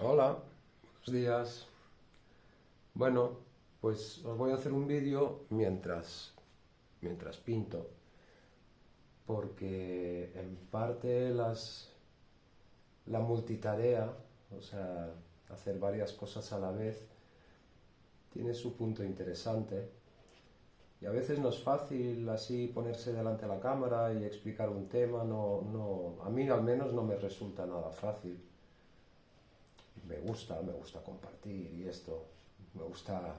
Hola, buenos días. Bueno, pues os voy a hacer un vídeo mientras pinto, porque en parte la multitarea, o sea, hacer varias cosas a la vez, tiene su punto interesante. Y a veces no es fácil así ponerse delante de la cámara y explicar un tema, a mí al menos no me resulta nada fácil. Me gusta compartir y esto, me gusta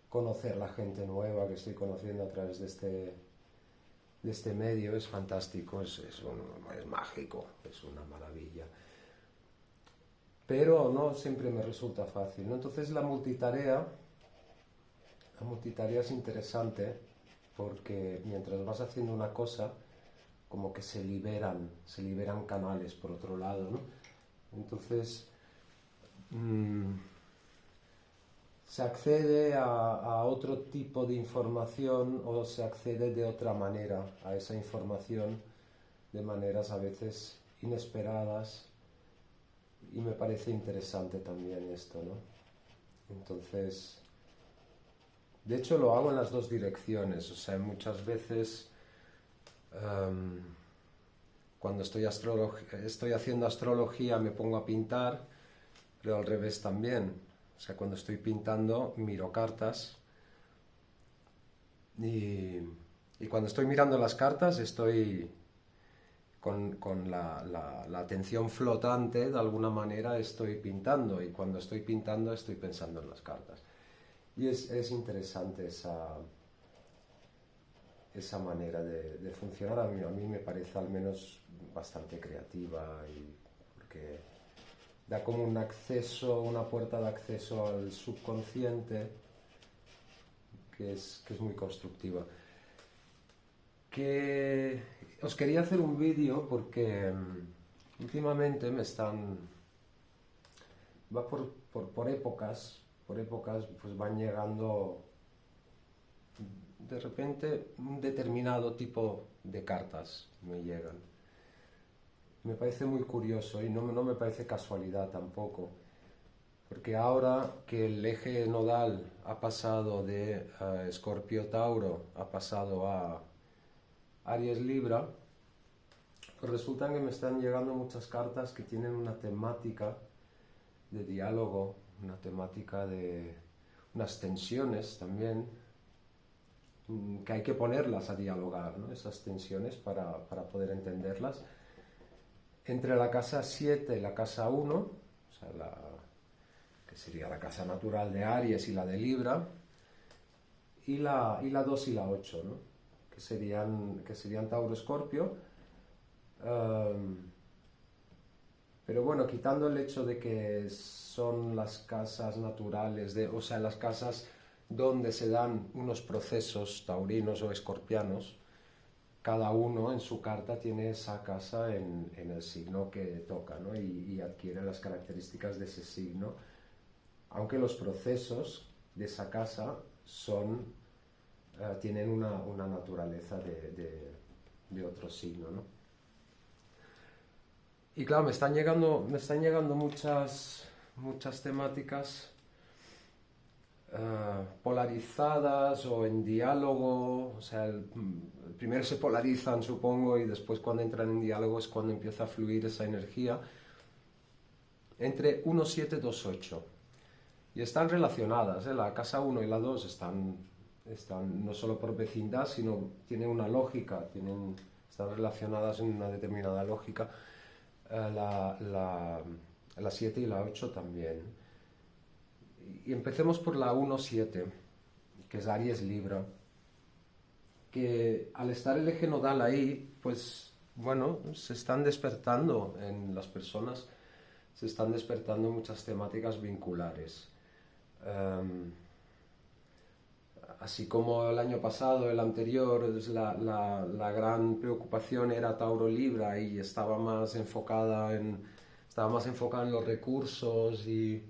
conocer la gente nueva que estoy conociendo a través de este medio. Es fantástico, es mágico, es una maravilla. Pero no siempre me resulta fácil, ¿no? Entonces la multitarea es interesante porque mientras vas haciendo una cosa, como que se liberan canales por otro lado, ¿no? Entonces, mmm, se accede a otro tipo de información o se accede de otra manera a esa información de maneras a veces inesperadas, y me parece interesante también esto, ¿no? Entonces, de hecho lo hago en las dos direcciones, o sea, muchas veces um, cuando estoy haciendo astrología me pongo a pintar, pero al revés también. O sea, cuando estoy pintando miro cartas y, y cuando estoy mirando las cartas estoy con la atención flotante, de alguna manera estoy pintando, y cuando estoy pintando estoy pensando en las cartas. Y es interesante esa manera de funcionar. A mí me parece al menos bastante creativa, y porque da como un acceso, una puerta de acceso al subconsciente que es muy constructiva. Que os quería hacer un vídeo porque últimamente va por épocas, pues van llegando de repente un determinado tipo de cartas me llegan. Me parece muy curioso y no me parece casualidad tampoco, porque ahora que el eje nodal ha pasado de Escorpio-Tauro, ha pasado a Aries-Libra, pues resulta que me están llegando muchas cartas que tienen una temática de diálogo, una temática de unas tensiones también, que hay que ponerlas a dialogar, ¿no? Esas tensiones para poder entenderlas. Entre la casa 7 y la casa 1, o sea, que sería la casa natural de Aries y la de Libra, y la 2 y la 8, ¿no? que serían Tauro-Escorpio. Pero bueno, quitando el hecho de que son las casas naturales, o sea, las casas donde se dan unos procesos taurinos o escorpianos, cada uno en su carta tiene esa casa en el signo que toca, ¿no? Y adquiere las características de ese signo, aunque los procesos de esa casa tienen una naturaleza de otro signo, ¿no? Y claro, me están llegando muchas temáticas polarizadas o en diálogo. O sea, primero se polarizan, supongo, y después cuando entran en diálogo es cuando empieza a fluir esa energía entre 1, 7, 2, 8. Y están relacionadas, ¿eh? La casa 1 y la 2 están no solo por vecindad, sino tienen una lógica, están relacionadas en una determinada lógica. La 7 y la 8 también. Y empecemos por la 1-7, que es Aries-Libra, que al estar el eje nodal ahí, pues bueno, se están despertando en las personas, se están despertando muchas temáticas vinculares. Así como el año pasado, el anterior, la gran preocupación era Tauro-Libra y estaba más enfocada en los recursos y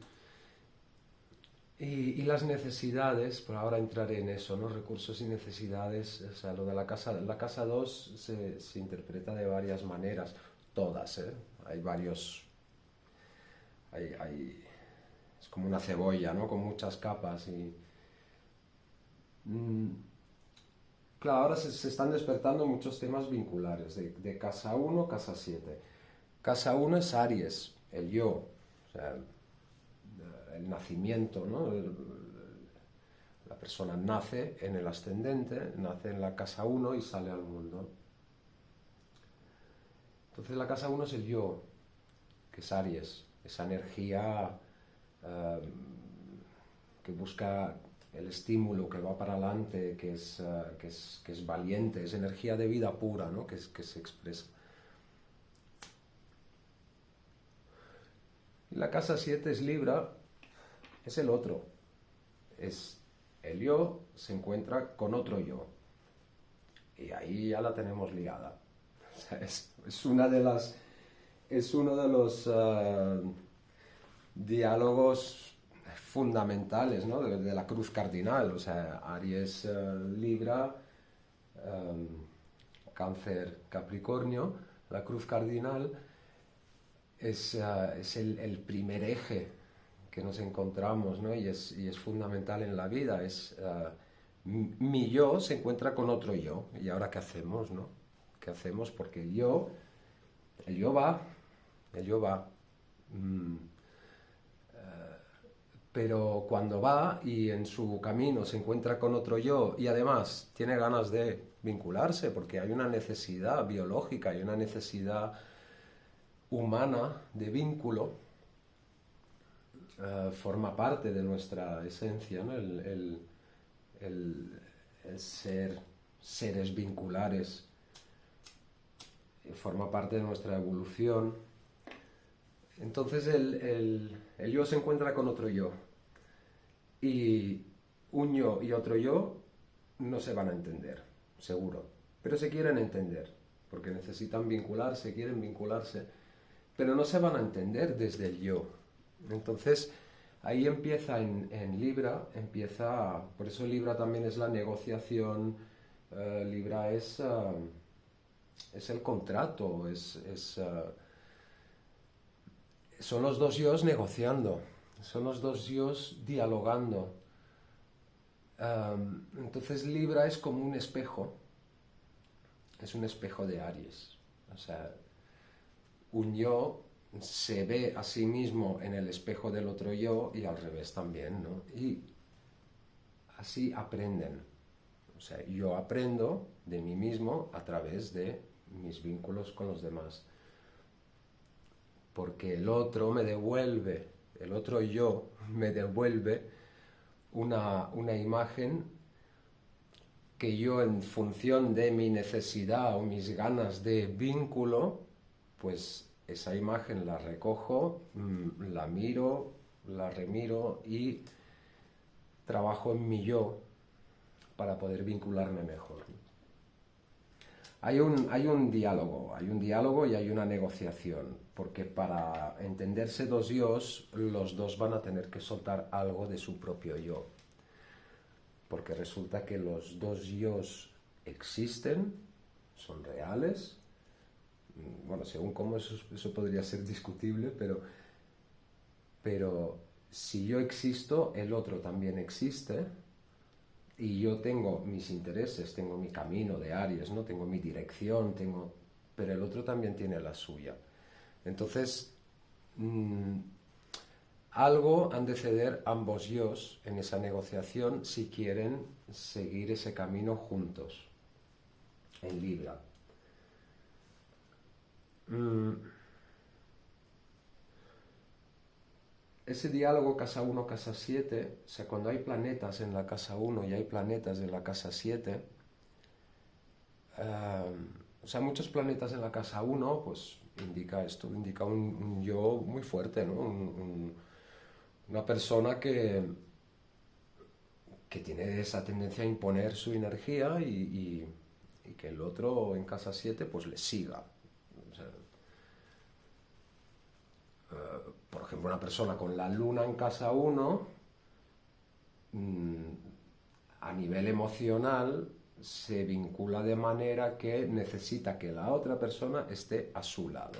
las necesidades. Pero ahora entraré en eso, ¿no? Recursos y necesidades. O sea, lo de la casa 2 se interpreta de varias maneras, todas, ¿eh? Hay es como una cebolla, ¿no? Con muchas capas y... claro, ahora se están despertando muchos temas vinculares, de casa 1, casa 7. Casa 1 es Aries, el yo, o sea, el nacimiento, ¿no? La persona nace en el ascendente, nace en la casa 1 y sale al mundo. Entonces la casa 1 es el yo, que es Aries, esa energía que busca el estímulo, que va para adelante, que es valiente, es energía de vida pura, ¿no? que se expresa. Y la casa 7 es Libra, es el otro, es el yo se encuentra con otro yo, y ahí ya la tenemos liada. O sea, es una de las... Es uno de los diálogos fundamentales, ¿no? de la cruz cardinal, o sea, Aries, Libra, Cáncer, Capricornio, la cruz cardinal es el primer eje que nos encontramos, ¿no? y es fundamental en la vida, mi yo se encuentra con otro yo, y ahora ¿qué hacemos, no? ¿Qué hacemos? Porque el yo va, pero cuando va y en su camino se encuentra con otro yo y además tiene ganas de vincularse, porque hay una necesidad biológica, hay una necesidad humana de vínculo, forma parte de nuestra esencia, ¿no? El ser seres vinculares forma parte de nuestra evolución. Entonces el yo se encuentra con otro yo, y un yo y otro yo no se van a entender, seguro, pero se quieren entender, porque necesitan vincularse, quieren vincularse, pero no se van a entender desde el yo. Entonces ahí empieza en Libra, por eso Libra también es la negociación, Libra es el contrato, son los dos yos negociando, son los dos yos dialogando. Entonces Libra es como un espejo, es un espejo de Aries. O sea, un yo se ve a sí mismo en el espejo del otro yo y al revés también, ¿no? Y así aprenden. O sea, yo aprendo de mí mismo a través de mis vínculos con los demás. Porque el otro yo me devuelve una imagen que yo, en función de mi necesidad o mis ganas de vínculo, pues esa imagen la recojo, la miro, la remiro y trabajo en mi yo para poder vincularme mejor. Hay un diálogo y hay una negociación, porque para entenderse dos yos, los dos van a tener que soltar algo de su propio yo, porque resulta que los dos yos existen, son reales, bueno, según cómo eso podría ser discutible, pero si yo existo, el otro también existe, y yo tengo mis intereses, tengo mi camino de Aries, ¿no? Tengo mi dirección, pero el otro también tiene la suya. Entonces, algo han de ceder ambos yos en esa negociación si quieren seguir ese camino juntos, en Libra. Ese diálogo casa 1, casa 7, o sea, cuando hay planetas en la casa 1 y hay planetas en la casa 7, o sea, muchos planetas en la casa 1, pues indica esto, indica un yo muy fuerte, ¿no? Una persona que tiene esa tendencia a imponer su energía y que el otro en casa 7 pues le siga. O sea, por ejemplo, una persona con la luna en casa 1, a nivel emocional, se vincula de manera que necesita que la otra persona esté a su lado.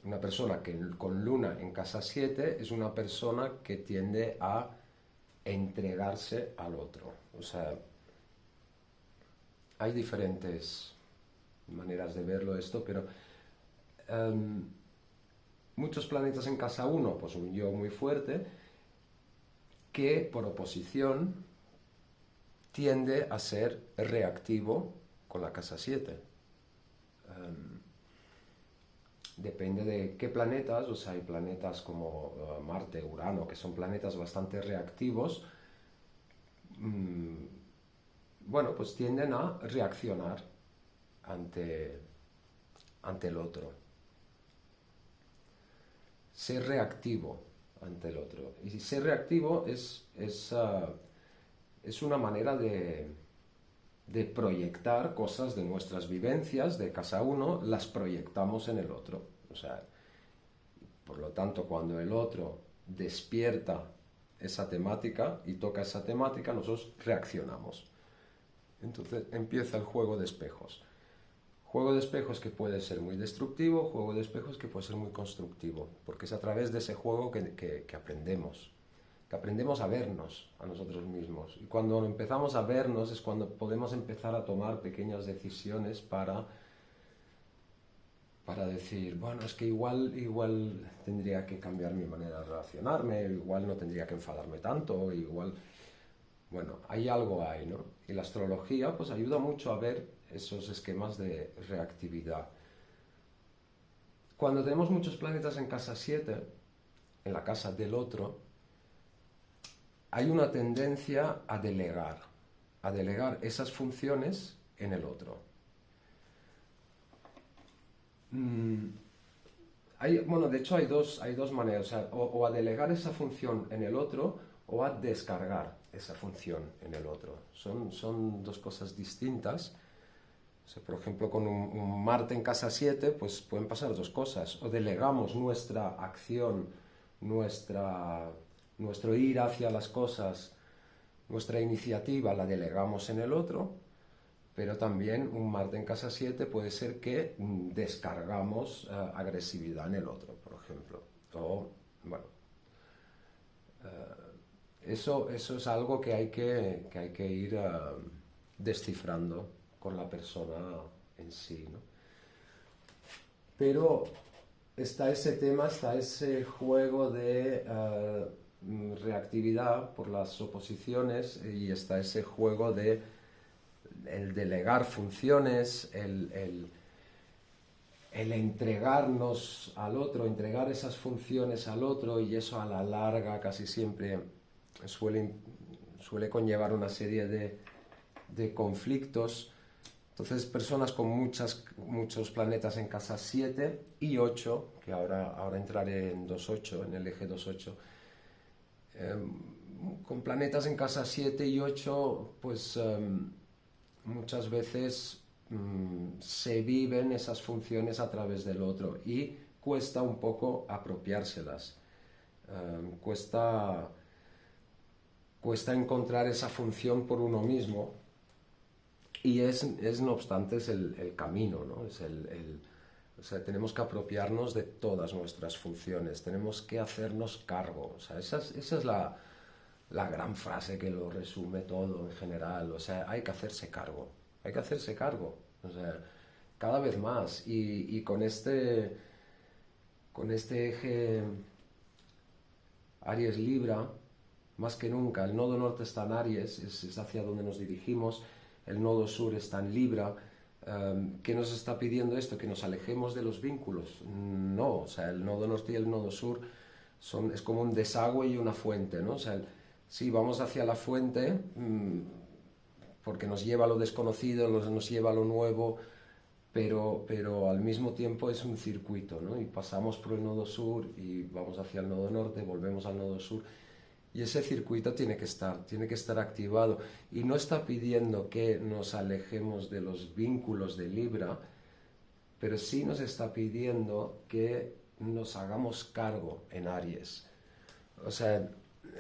Una persona que con Luna en casa 7 es una persona que tiende a entregarse al otro. O sea, hay diferentes maneras de verlo esto, pero muchos planetas en casa 1, pues un yo muy fuerte, que por oposición tiende a ser reactivo con la casa 7. Depende de qué planetas, o sea, hay planetas como Marte, Urano, que son planetas bastante reactivos, bueno, pues tienden a reaccionar ante, ante el otro. Ser reactivo ante el otro. Y ser reactivo es una manera de proyectar cosas de nuestras vivencias de casa 1, las proyectamos en el otro. O sea, por lo tanto, cuando el otro despierta esa temática y toca esa temática, nosotros reaccionamos. Entonces empieza el juego de espejos. Juego de espejos que puede ser muy destructivo, juego de espejos que puede ser muy constructivo, porque es a través de ese juego que aprendemos a vernos a nosotros mismos. Y cuando empezamos a vernos es cuando podemos empezar a tomar pequeñas decisiones para decir, bueno, es que igual tendría que cambiar mi manera de relacionarme, igual no tendría que enfadarme tanto, igual... Bueno, hay algo ahí, ¿no? Y la astrología pues ayuda mucho a ver esos esquemas de reactividad. Cuando tenemos muchos planetas en casa 7, en la casa del otro, hay una tendencia a delegar esas funciones en el otro. Bueno, de hecho hay dos maneras, o sea, o a delegar esa función en el otro o a descargar esa función en el otro. Son dos cosas distintas. O sea, por ejemplo, con un Marte en casa 7, pues pueden pasar dos cosas. O delegamos nuestra acción, nuestro ir hacia las cosas, nuestra iniciativa la delegamos en el otro, pero también un Marte en casa 7 puede ser que descargamos agresividad en el otro, por ejemplo. O, bueno, eso es algo que hay que ir descifrando con la persona en sí, ¿no? Pero está ese tema, está ese juego de reactividad por las oposiciones y está ese juego de el delegar funciones, el entregarnos al otro, entregar esas funciones al otro, y eso a la larga casi siempre suele conllevar una serie de conflictos. Entonces, personas con muchos planetas en casa 7 y 8, que ahora entraré en 2-8, en el eje 2-8, con planetas en casa 7 y 8, pues muchas veces se viven esas funciones a través del otro y cuesta un poco apropiárselas. Cuesta encontrar esa función por uno mismo, y no obstante es el camino, ¿no? O sea, tenemos que apropiarnos de todas nuestras funciones, tenemos que hacernos cargo. O sea, esa es la gran frase que lo resume todo en general. O sea, hay que hacerse cargo, o sea, cada vez más. Y con este eje Aries Libra, más que nunca, el nodo norte está en Aries, es hacia donde nos dirigimos, el nodo sur está en Libra. ¿Qué nos está pidiendo esto? ¿Que nos alejemos de los vínculos? No, o sea, el nodo norte y el nodo sur es como un desagüe y una fuente, ¿no? O sea, sí, vamos hacia la fuente porque nos lleva a lo desconocido, nos lleva a lo nuevo, pero al mismo tiempo es un circuito, ¿no? Y pasamos por el nodo sur y vamos hacia el nodo norte, volvemos al nodo sur. Y ese circuito tiene que estar activado. Y no está pidiendo que nos alejemos de los vínculos de Libra, pero sí nos está pidiendo que nos hagamos cargo en Aries. O sea,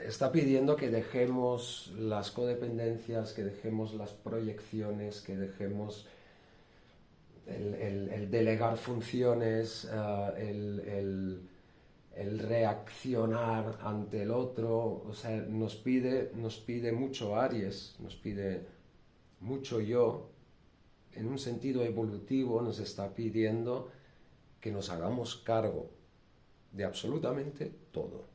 está pidiendo que dejemos las codependencias, que dejemos las proyecciones, que dejemos el delegar funciones, el reaccionar ante el otro, o sea, nos pide mucho Aries, nos pide mucho yo, en un sentido evolutivo nos está pidiendo que nos hagamos cargo de absolutamente todo,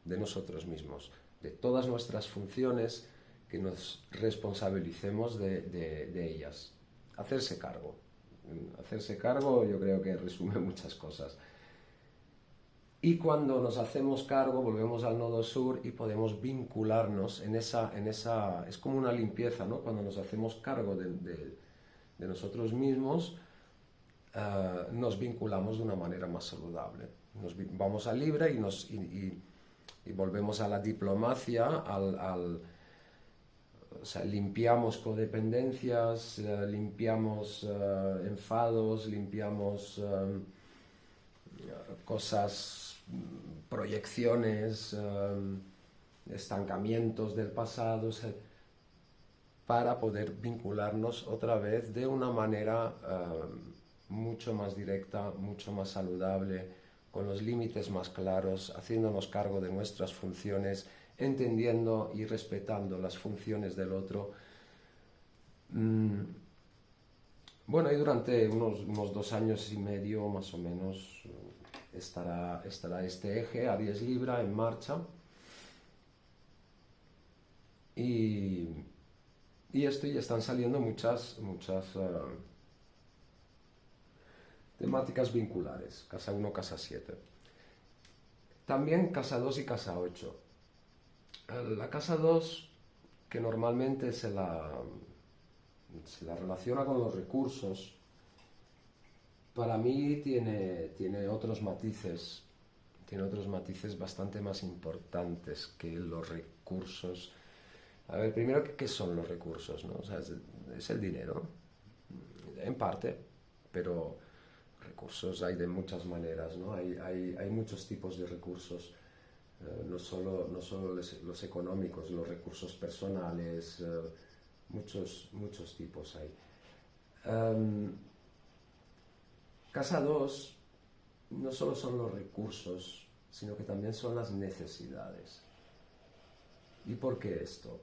de nosotros mismos, de todas nuestras funciones, que nos responsabilicemos de ellas. Hacerse cargo. Hacerse cargo yo creo que resume muchas cosas. Y cuando nos hacemos cargo, volvemos al nodo sur y podemos vincularnos en esa es como una limpieza, ¿no? Cuando nos hacemos cargo de nosotros mismos, nos vinculamos de una manera más saludable. Vamos a Libra y volvemos a la diplomacia, o sea, limpiamos codependencias, limpiamos enfados, limpiamos cosas, proyecciones, estancamientos del pasado, o sea, para poder vincularnos otra vez de una manera mucho más directa, mucho más saludable, con los límites más claros, haciéndonos cargo de nuestras funciones, entendiendo y respetando las funciones del otro. Bueno, y durante unos 2 años y medio más o menos estará este eje Aries Libra en marcha, y están saliendo muchas temáticas vinculares, casa 1, casa 7. También casa 2 y casa 8. La casa 2, que normalmente se la relaciona con los recursos, para mí tiene otros matices, bastante más importantes que los recursos. A ver, primero, ¿qué son los recursos, no? O sea, es el dinero, en parte, pero recursos hay de muchas maneras, ¿no? Hay muchos tipos de recursos, no solo los económicos, los recursos personales, muchos tipos hay. Casa 2 no solo son los recursos, sino que también son las necesidades. ¿Y por qué esto?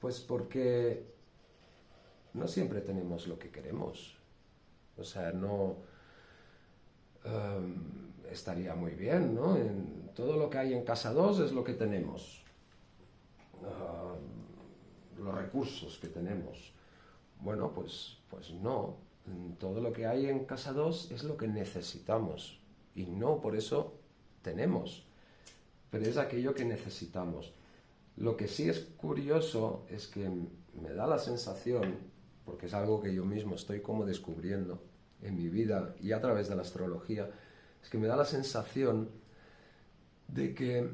Pues porque no siempre tenemos lo que queremos. O sea, no estaría muy bien, ¿no? Todo lo que hay en casa 2 es lo que tenemos. Los recursos que tenemos. Bueno, pues no. Todo lo que hay en casa 2 es lo que necesitamos. Y no por eso tenemos. Pero es aquello que necesitamos. Lo que sí es curioso es que me da la sensación, porque es algo que yo mismo estoy como descubriendo en mi vida y a través de la astrología, es que me da la sensación de que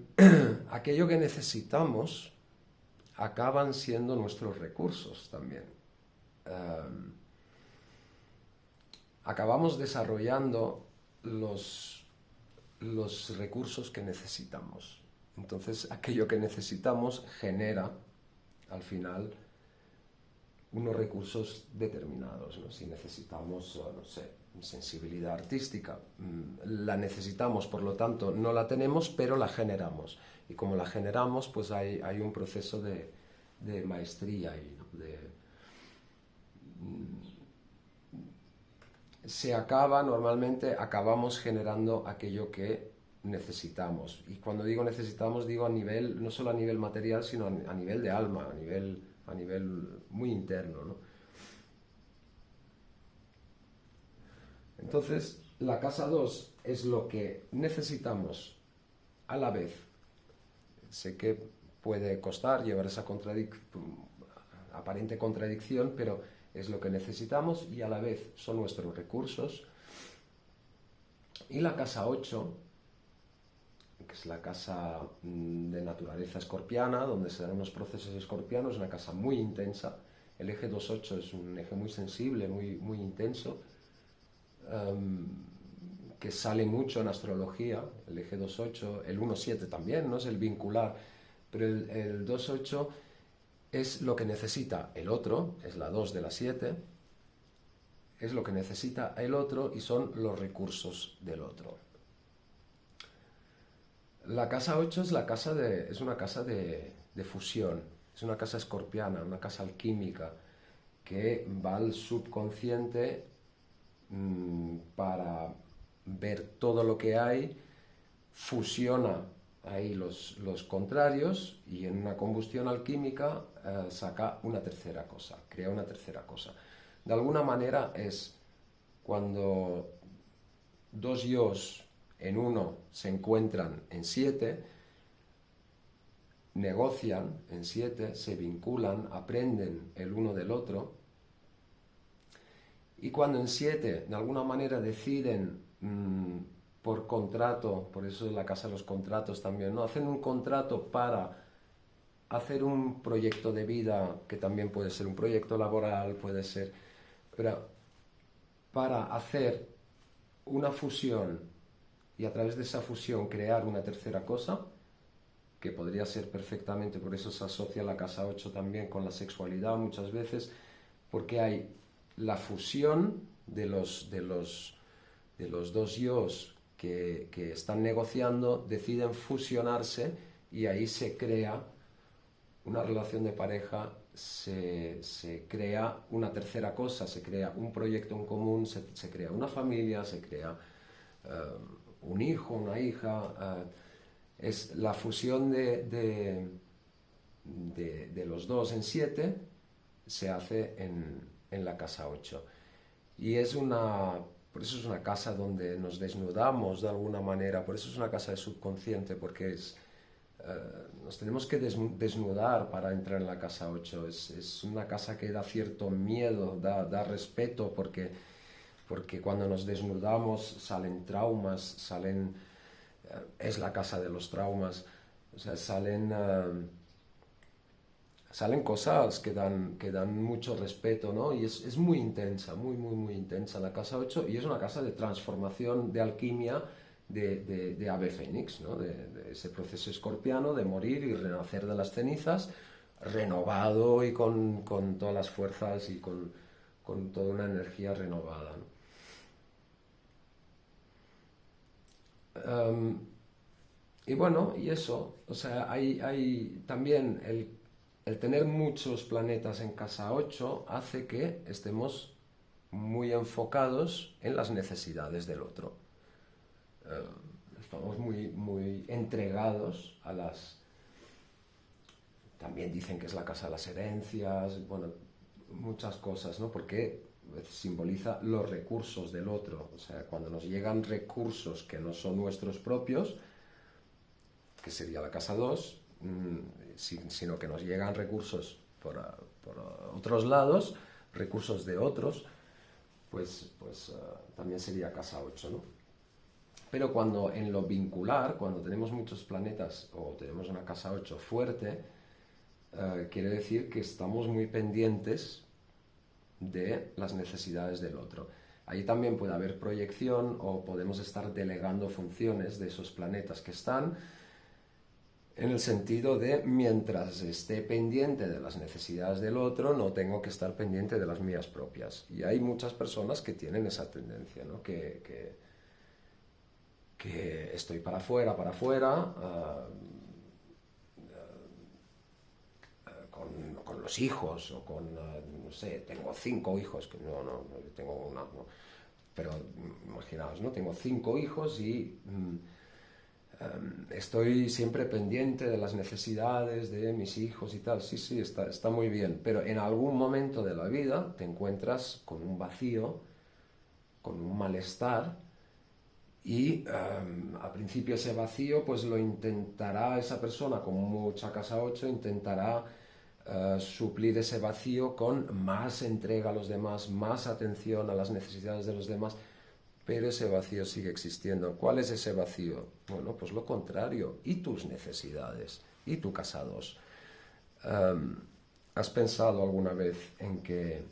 aquello que necesitamos acaban siendo nuestros recursos también. Acabamos desarrollando los recursos que necesitamos. Entonces, aquello que necesitamos genera, al final, unos recursos determinados, ¿no? Si necesitamos, no sé, sensibilidad artística, la necesitamos, por lo tanto, no la tenemos, pero la generamos. Y como la generamos, pues hay un proceso de maestría y normalmente acabamos generando aquello que necesitamos. Y cuando digo necesitamos, digo no solo a nivel material, sino a nivel de alma, a nivel muy interno, ¿no? Entonces, la casa 2 es lo que necesitamos a la vez. Sé que puede costar llevar esa aparente contradicción, pero es lo que necesitamos y a la vez son nuestros recursos. Y la casa 8, que es la casa de naturaleza escorpiana, donde se dan unos procesos escorpianos, una casa muy intensa. El eje 2-8 es un eje muy sensible, muy intenso, que sale mucho en astrología. El eje 2-8, el 1-7 también, ¿no? Es el vincular, pero el 2-8 es lo que necesita el otro, es la 2 de la 7, es lo que necesita el otro y son los recursos del otro. La casa 8 es una casa de fusión, es una casa escorpiana, una casa alquímica que va al subconsciente para ver todo lo que hay, fusiona ahí los contrarios y en una combustión alquímica saca una tercera cosa, crea una tercera cosa. De alguna manera es cuando dos yos en uno se encuentran en 7, negocian en 7, se vinculan, aprenden el uno del otro, y cuando en 7 de alguna manera deciden por contrato, por eso es la casa de los contratos también, ¿no? Hacen un contrato para hacer un proyecto de vida, que también puede ser un proyecto laboral, puede ser, pero para hacer una fusión y a través de esa fusión crear una tercera cosa, que podría ser perfectamente, por eso se asocia la casa 8 también con la sexualidad muchas veces, porque hay la fusión de los dos yos que están negociando, deciden fusionarse y ahí se crea una relación de pareja, se crea una tercera cosa, se crea un proyecto en común, se crea una familia, se crea un hijo, una hija. Es la fusión de los dos en 7 se hace en la casa 8. Y por eso es una casa donde nos desnudamos de alguna manera, por eso es una casa de subconsciente, porque nos tenemos que desnudar para entrar en la casa 8. Es una casa que da cierto miedo, da respeto, porque cuando nos desnudamos salen traumas, es la casa de los traumas, o sea, salen cosas que dan mucho respeto, ¿no? Y es muy intensa, muy intensa la casa 8, y es una casa de transformación, de alquimia, de ave fénix, ¿no? De ese proceso escorpiano de morir y renacer de las cenizas, renovado y con todas las fuerzas y con toda una energía renovada, ¿no? Y bueno, y eso, o sea, hay también el tener muchos planetas en casa 8 hace que estemos muy enfocados en las necesidades del otro. Estamos muy entregados a las... También dicen que es la casa de las herencias, bueno, muchas cosas, ¿no? Porque simboliza los recursos del otro. O sea, cuando nos llegan recursos que no son nuestros propios, que sería la casa 2, sino que nos llegan recursos por otros lados, recursos de otros, pues también sería casa 8, ¿no? Pero cuando en lo vincular, cuando tenemos muchos planetas o tenemos una casa 8 fuerte, quiere decir que estamos muy pendientes de las necesidades del otro. Ahí también puede haber proyección o podemos estar delegando funciones de esos planetas que están, en el sentido de mientras esté pendiente de las necesidades del otro, no tengo que estar pendiente de las mías propias. Y hay muchas personas que tienen esa tendencia, ¿no? Que estoy para afuera, con los hijos o no sé, tengo 5 hijos, que no tengo una, no, pero imaginaos, ¿no? Tengo 5 hijos y estoy siempre pendiente de las necesidades de mis hijos y tal. Sí, está muy bien, pero en algún momento de la vida te encuentras con un vacío, con un malestar, y al principio ese vacío pues lo intentará esa persona con mucha casa 8, intentará suplir ese vacío con más entrega a los demás, más atención a las necesidades de los demás, pero ese vacío sigue existiendo. ¿Cuál es ese vacío? Bueno, pues lo contrario, y tus necesidades, y tu casa 2. ¿Has pensado alguna vez en que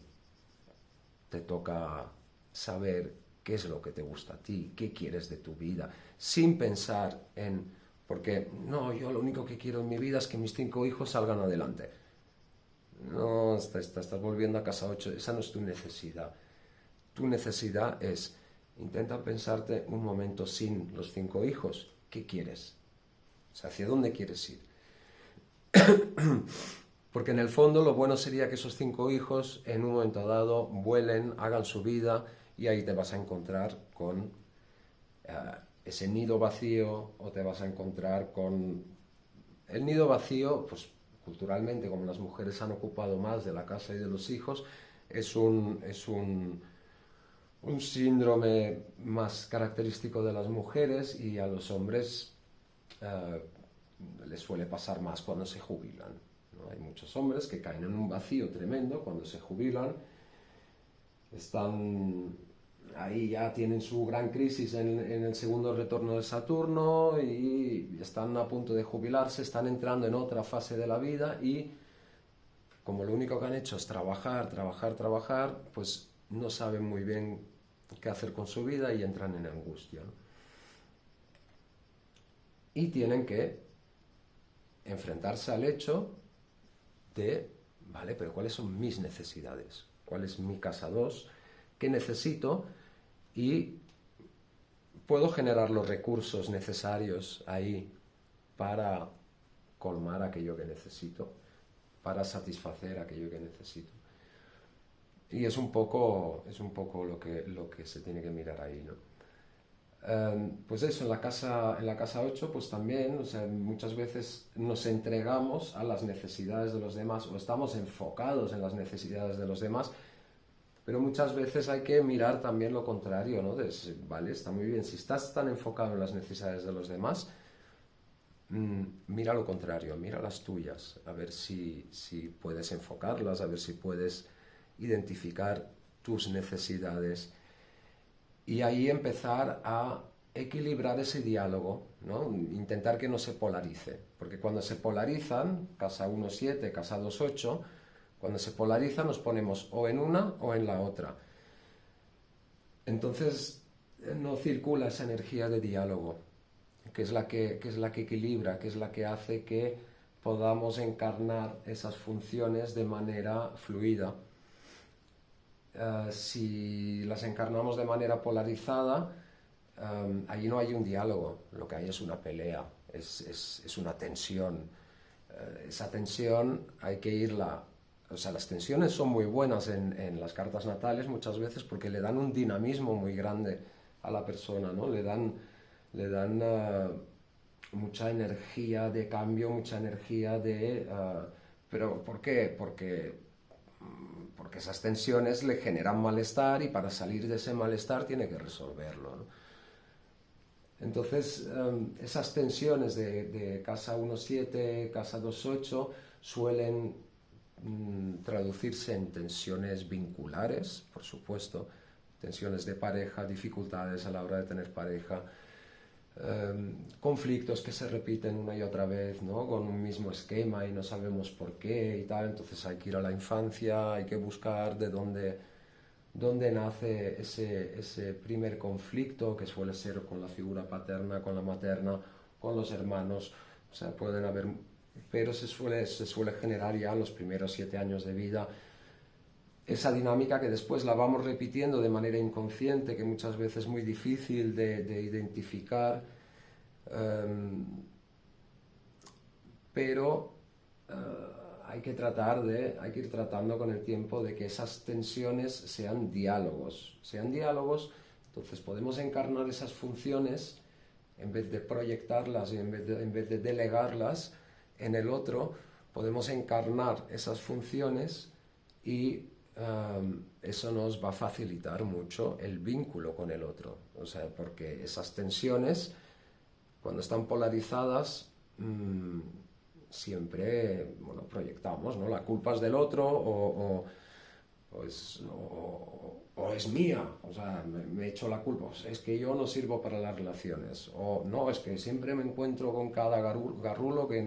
te toca saber qué es lo que te gusta a ti, qué quieres de tu vida, sin pensar en, porque no, yo lo único que quiero en mi vida es que mis 5 hijos salgan adelante? No, estás volviendo a casa 8, esa no es tu necesidad. tu necesidad es, intenta pensarte un momento sin los 5 hijos, ¿qué quieres? O sea, ¿hacia dónde quieres ir? Porque en el fondo lo bueno sería que esos 5 hijos en un momento dado vuelen, hagan su vida y ahí te vas a encontrar con ese nido vacío o te vas a encontrar con el nido vacío, pues culturalmente como las mujeres han ocupado más de la casa y de los hijos, es un síndrome más característico de las mujeres y a los hombres les suele pasar más cuando se jubilan, ¿no? Hay muchos hombres que caen en un vacío tremendo cuando se jubilan, están ahí, ya tienen su gran crisis en el segundo retorno de Saturno y están a punto de jubilarse, están entrando en otra fase de la vida y como lo único que han hecho es trabajar, trabajar, trabajar, pues no saben muy bien qué hacer con su vida y entran en angustia, ¿no? Y tienen que enfrentarse al hecho de, vale, pero ¿cuáles son mis necesidades? ¿Cuál es mi casa 2? ¿Qué necesito? Y puedo generar los recursos necesarios ahí para colmar aquello que necesito, para satisfacer aquello que necesito. Y es un poco lo que se tiene que mirar ahí, ¿no? Pues eso, en la casa 8 pues también, o sea, muchas veces nos entregamos a las necesidades de los demás o estamos enfocados en las necesidades de los demás, pero muchas veces hay que mirar también lo contrario, ¿no? Vale, está muy bien, si estás tan enfocado en las necesidades de los demás, mira lo contrario, mira las tuyas, a ver si puedes enfocarlas, a ver si puedes identificar tus necesidades y ahí empezar a equilibrar ese diálogo, ¿no? Intentar que no se polarice, porque cuando se polarizan, casa 1-7, casa 2-8, cuando se polarizan nos ponemos o en una o en la otra. Entonces no circula esa energía de diálogo, que es la que equilibra, que es la que hace que podamos encarnar esas funciones de manera fluida. Si las encarnamos de manera polarizada, allí no hay un diálogo, lo que hay es una pelea, es una tensión. Esa tensión hay que irla, o sea, las tensiones son muy buenas en las cartas natales muchas veces porque le dan un dinamismo muy grande a la persona, ¿no? Le dan mucha energía de cambio, mucha energía de... ¿pero por qué? Porque esas tensiones le generan malestar y para salir de ese malestar tiene que resolverlo, ¿no? Entonces, esas tensiones de casa 1-7, casa 2-8 suelen traducirse en tensiones vinculares, por supuesto, tensiones de pareja, dificultades a la hora de tener pareja, conflictos que se repiten una y otra vez, ¿no? Con un mismo esquema y no sabemos por qué y tal, entonces hay que ir a la infancia, hay que buscar de dónde nace ese primer conflicto que suele ser con la figura paterna, con la materna, con los hermanos, o sea, pueden haber, pero se suele generar ya en los primeros 7 años de vida esa dinámica que después la vamos repitiendo de manera inconsciente, que muchas veces es muy difícil de identificar, pero hay que ir tratando con el tiempo de que esas tensiones sean diálogos, entonces podemos encarnar esas funciones en vez de proyectarlas y en vez de delegarlas en el otro, podemos encarnar esas funciones y eso nos va a facilitar mucho el vínculo con el otro, o sea, porque esas tensiones cuando están polarizadas siempre, bueno, proyectamos, ¿no? La culpa es del otro o es mía, o sea, me echo la culpa, es que yo no sirvo para las relaciones, o no, es que siempre me encuentro con cada garrulo que...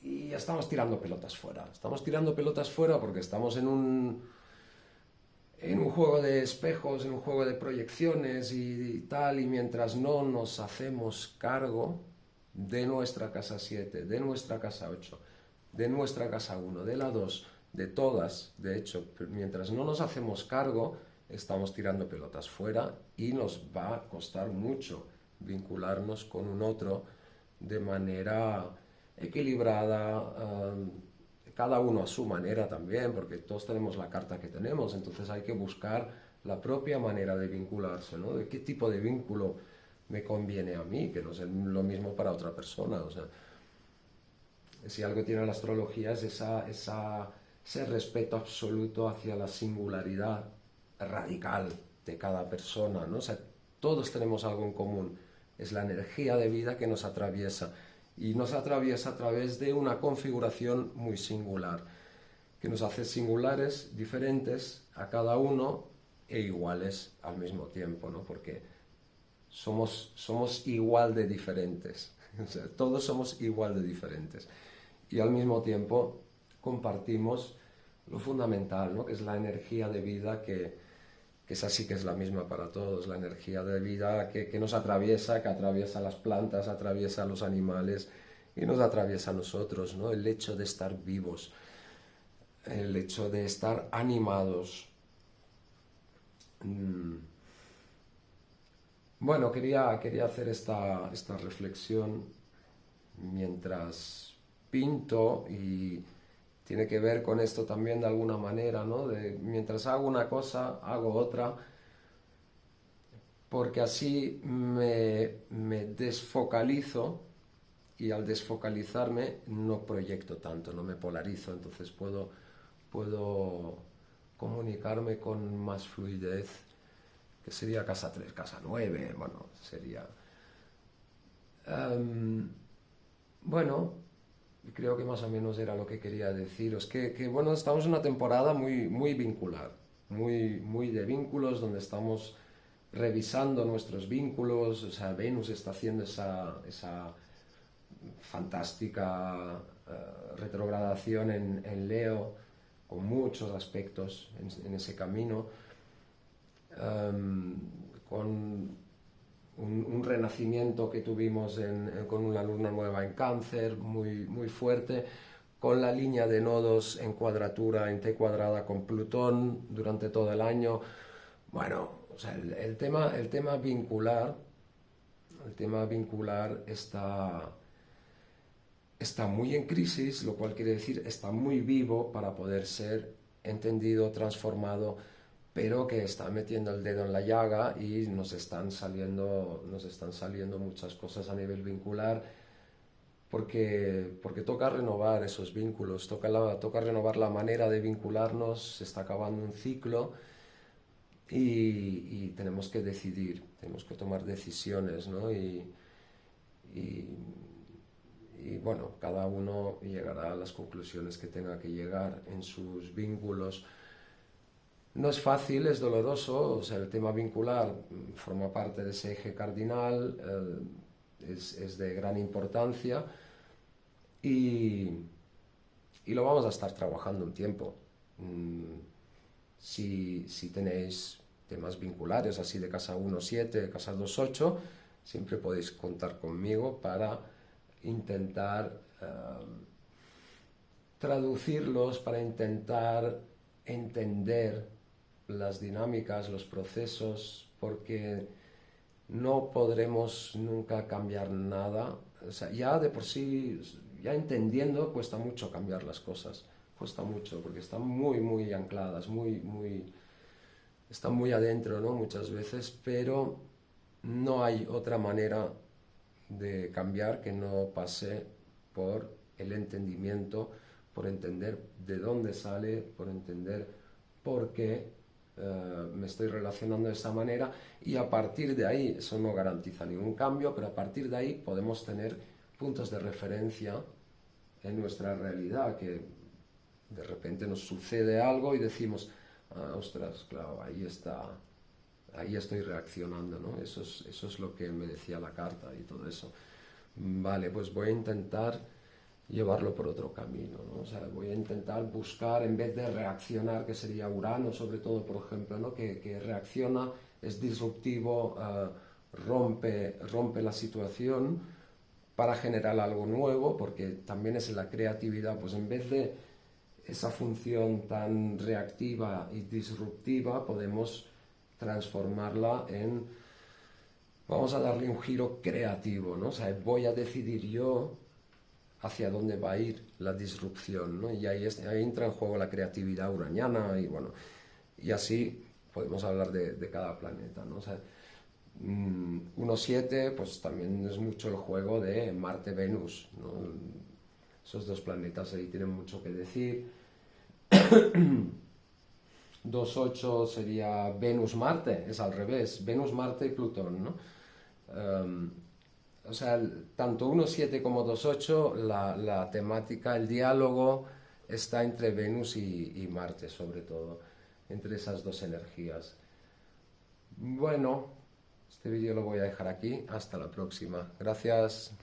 y ya estamos tirando pelotas fuera porque estamos en un juego de espejos, en un juego de proyecciones y tal, y mientras no nos hacemos cargo de nuestra casa 7, de nuestra casa 8, de nuestra casa 1, de la 2, de todas, de hecho, mientras no nos hacemos cargo, estamos tirando pelotas fuera y nos va a costar mucho vincularnos con un otro de manera equilibrada, cada uno a su manera también, porque todos tenemos la carta que tenemos, entonces hay que buscar la propia manera de vincularse, ¿no? De qué tipo de vínculo me conviene a mí, que no es lo mismo para otra persona. O sea, si algo tiene la astrología es ese respeto absoluto hacia la singularidad radical de cada persona, ¿no? O sea, todos tenemos algo en común, es la energía de vida que nos atraviesa y nos atraviesa a través de una configuración muy singular, que nos hace singulares, diferentes a cada uno e iguales al mismo tiempo, ¿no? Porque somos igual de diferentes, o sea, todos somos igual de diferentes y al mismo tiempo compartimos lo fundamental, ¿no? Que es la energía de vida que esa sí que es la misma para todos, la energía de vida que nos atraviesa, que atraviesa las plantas, atraviesa a los animales y nos atraviesa a nosotros, ¿no? El hecho de estar vivos, el hecho de estar animados. Bueno, quería hacer esta reflexión mientras pinto y tiene que ver con esto también de alguna manera, ¿no? De, mientras hago una cosa, hago otra, porque así me desfocalizo y al desfocalizarme no proyecto tanto, no me polarizo, entonces puedo comunicarme con más fluidez, que sería casa 3, casa 9, bueno, sería... bueno, creo que más o menos era lo que quería deciros, bueno, estamos en una temporada muy vincular, muy de vínculos, donde estamos revisando nuestros vínculos, o sea, Venus está haciendo esa fantástica retrogradación en Leo, con muchos aspectos en ese camino, con un renacimiento que tuvimos con una luna nueva en Cáncer, muy fuerte, con la línea de nodos en cuadratura, en T cuadrada con Plutón durante todo el año. Bueno, o sea, el tema vincular está muy en crisis, lo cual quiere decir está muy vivo para poder ser entendido, transformado, pero que está metiendo el dedo en la llaga y nos están saliendo muchas cosas a nivel vincular, porque toca renovar esos vínculos, toca renovar la manera de vincularnos, se está acabando un ciclo y tenemos que decidir, tenemos que tomar decisiones, ¿no? Y bueno, cada uno llegará a las conclusiones que tenga que llegar en sus vínculos. No es fácil, es doloroso, o sea, el tema vincular forma parte de ese eje cardinal, es de gran importancia y lo vamos a estar trabajando un tiempo. Si tenéis temas vinculares así de casa 1-7, casa 2-8, siempre podéis contar conmigo para intentar traducirlos, para intentar entender las dinámicas, los procesos, porque no podremos nunca cambiar nada. O sea, ya de por sí, ya entendiendo, cuesta mucho cambiar las cosas. Cuesta mucho, porque están muy ancladas, están muy adentro, ¿no? Muchas veces, pero no hay otra manera de cambiar que no pase por el entendimiento, por entender de dónde sale, por entender por qué me estoy relacionando de esa manera, y a partir de ahí, eso no garantiza ningún cambio, pero a partir de ahí podemos tener puntos de referencia en nuestra realidad, que de repente nos sucede algo y decimos, ostras, claro, ahí estoy reaccionando, ¿no? Eso es lo que me decía la carta y todo eso. Vale, pues voy a intentar llevarlo por otro camino, ¿no? O sea, voy a intentar buscar, en vez de reaccionar, que sería Urano, sobre todo, por ejemplo, ¿no? Que reacciona, es disruptivo, rompe la situación para generar algo nuevo, porque también es la creatividad, pues en vez de esa función tan reactiva y disruptiva podemos transformarla en, vamos a darle un giro creativo, ¿no? O sea, voy a decidir yo hacia dónde va a ir la disrupción, ¿no? Y ahí entra en juego la creatividad uraniana y bueno, y así podemos hablar de cada planeta, ¿no? O sea, 1.7 pues también es mucho el juego de Marte-Venus, ¿no? Esos dos planetas ahí tienen mucho que decir. 2.8 sería Venus-Marte, es al revés, Venus-Marte y Plutón, ¿no? O sea, tanto 1.7 como 2.8, la temática, el diálogo está entre Venus y Marte, sobre todo, entre esas dos energías. Bueno, este vídeo lo voy a dejar aquí, hasta la próxima. Gracias.